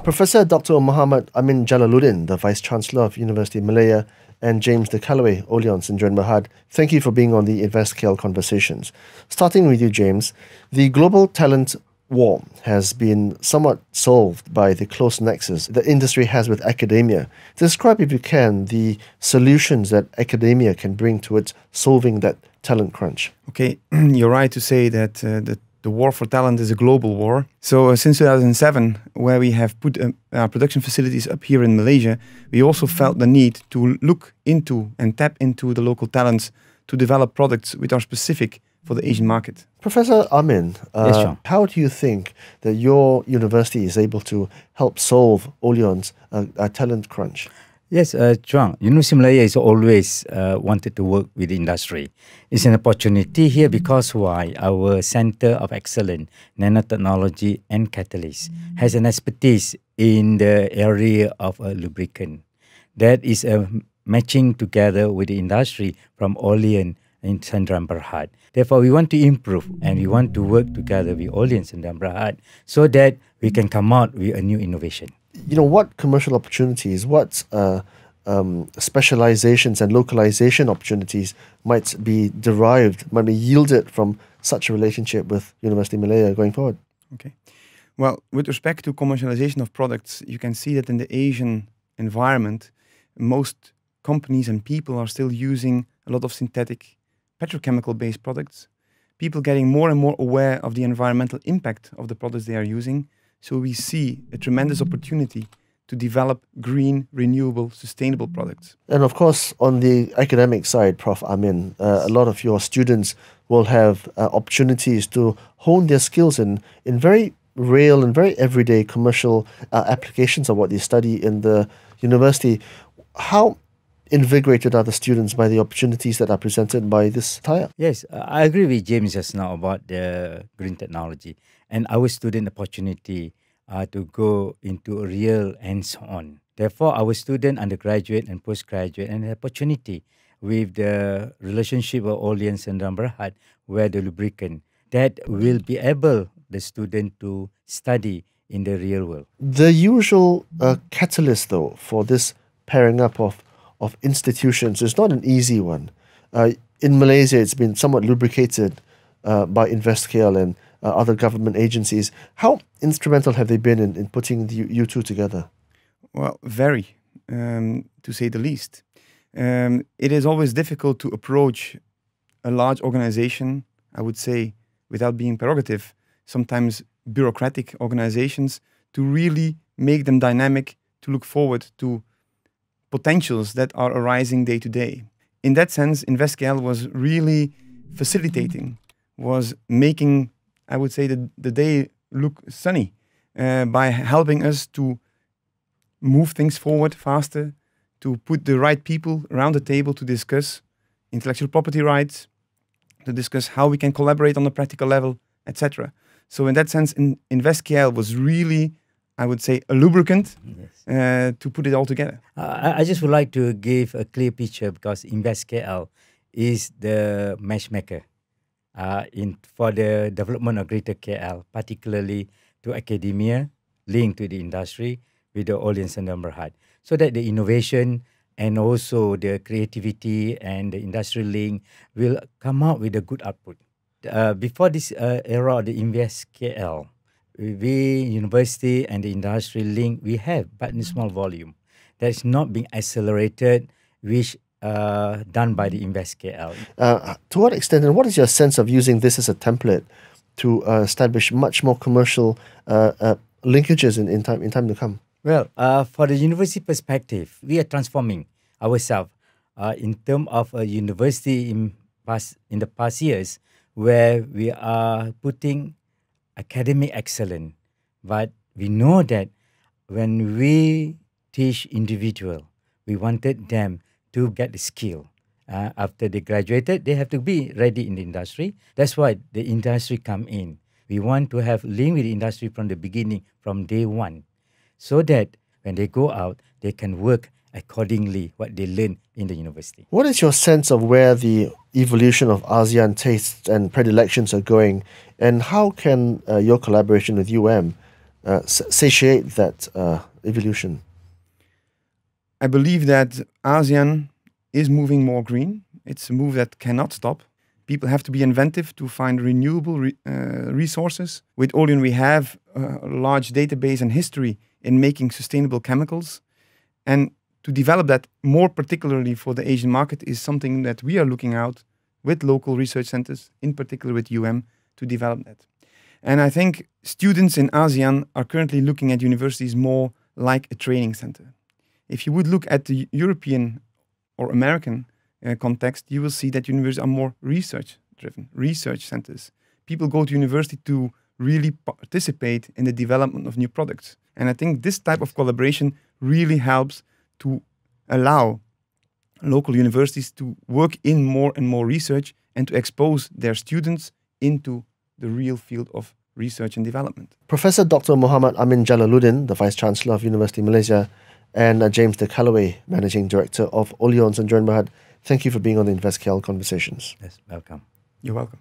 Professor Dr. Mohd Amin Jalaludin, the Vice-Chancellor of University Malaya, and James De Caluwe, Oleon, St. Mohd, thank you for being on the InvestKL Conversations. Starting with you, James, the global talent war has been somewhat solved by the close nexus the industry has with academia. Describe, if you can, the solutions that academia can bring towards solving that talent crunch. Okay, you're right to say that the war for talent is a global war. So since 2007, where we have put our production facilities up here in Malaysia, we also felt the need to look into and tap into the local talents to develop products which are specific for the Asian market. Professor Amin, Yes, how do you think that your university is able to help solve Oleon's talent crunch? Yes, Chuang, University Malaya is always wanted to work with the industry. It's an opportunity here because why? Our Center of Excellence, Nanotechnology and Catalyst has an expertise in the area of lubricant. That is matching together with the industry from Oleon in Sdn Bhd. Therefore, we want to improve and we want to work together with Oleon Sdn Bhd so that we can come out with a new innovation. You know, what commercial opportunities, what specializations and localization opportunities might be derived, might be yielded from such a relationship with University Malaya going forward? Okay. Well, with respect to commercialization of products, you can see that in the Asian environment, most companies and people are still using a lot of synthetic petrochemical-based products. People getting more and more aware of the environmental impact of the products they are using. So we see a tremendous opportunity to develop green, renewable, sustainable products. And of course, on the academic side, Prof. Amin, a lot of your students will have opportunities to hone their skills in very real and very everyday commercial applications of what they study in the university. How invigorated are the students by the opportunities that are presented by this tie-up? Yes, I agree with James just now about the green technology and our student opportunity to go into a real hands-on. Therefore, our student, undergraduate and postgraduate, and the opportunity with the relationship of Oleon Sdn Bhd, where the lubricant, that will be able the student to study in the real world. The usual catalyst, though, for this pairing up of institutions is not an easy one. In Malaysia, it's been somewhat lubricated by InvestKL and other government agencies. How instrumental have they been in putting you two together? Well, very, to say the least. It is always difficult to approach a large organization, I would say, without being prerogative, sometimes bureaucratic organizations, to really make them dynamic, to look forward to potentials that are arising day to day. In that sense, InvestKL was really facilitating, was making, I would say, the day look sunny by helping us to move things forward faster, to put the right people around the table to discuss intellectual property rights, to discuss how we can collaborate on a practical level, etc. So in that sense, InvestKL was really, I would say, a lubricant to put it all together. I just would like to give a clear picture because InvestKL is the matchmaker for the development of Greater KL, particularly to academia, linked to the industry with the Oleon Sdn Bhd, so that the innovation and also the creativity and the industry link will come out with a good output. Before this era of the InvestKL, we, university and the industry link, we have, but in small volume. That's not being accelerated, which done by the InvestKL. To what extent, and what is your sense of using this as a template to establish much more commercial linkages in time to come? Well, for the university perspective, we are transforming ourselves in terms of a university in the past years, where we are putting academic excellence, but we know that when we teach individual, we wanted them to get the skill. After they graduated, they have to be ready in the industry. That's why the industry come in. We want to have link with the industry from the beginning, from day one, so that when they go out, they can work accordingly what they learn in the university. What is your sense of where the evolution of ASEAN tastes and predilections are going, and how can your collaboration with UM satiate that evolution? I believe that ASEAN is moving more green. It's a move that cannot stop. People have to be inventive to find renewable resources. With Oleon, we have a large database and history in making sustainable chemicals. And to develop that more particularly for the Asian market is something that we are looking out with local research centers, in particular with to develop that. And I think students in ASEAN are currently looking at universities more like a training center. If you would look at the European or American context, you will see that universities are more research-driven, research centers. People go to university to really participate in the development of new products. And I think this type of collaboration really helps to allow local universities to work in more and more research and to expose their students into the real field of research and development. Professor Dr. Mohd Amin Jalaludin, the Vice-Chancellor of University Malaysia, and James De Caluwe, Managing Director of Oleon, St. John Mahad, thank you for being on the InvestKL Conversations. Yes, welcome. You're welcome.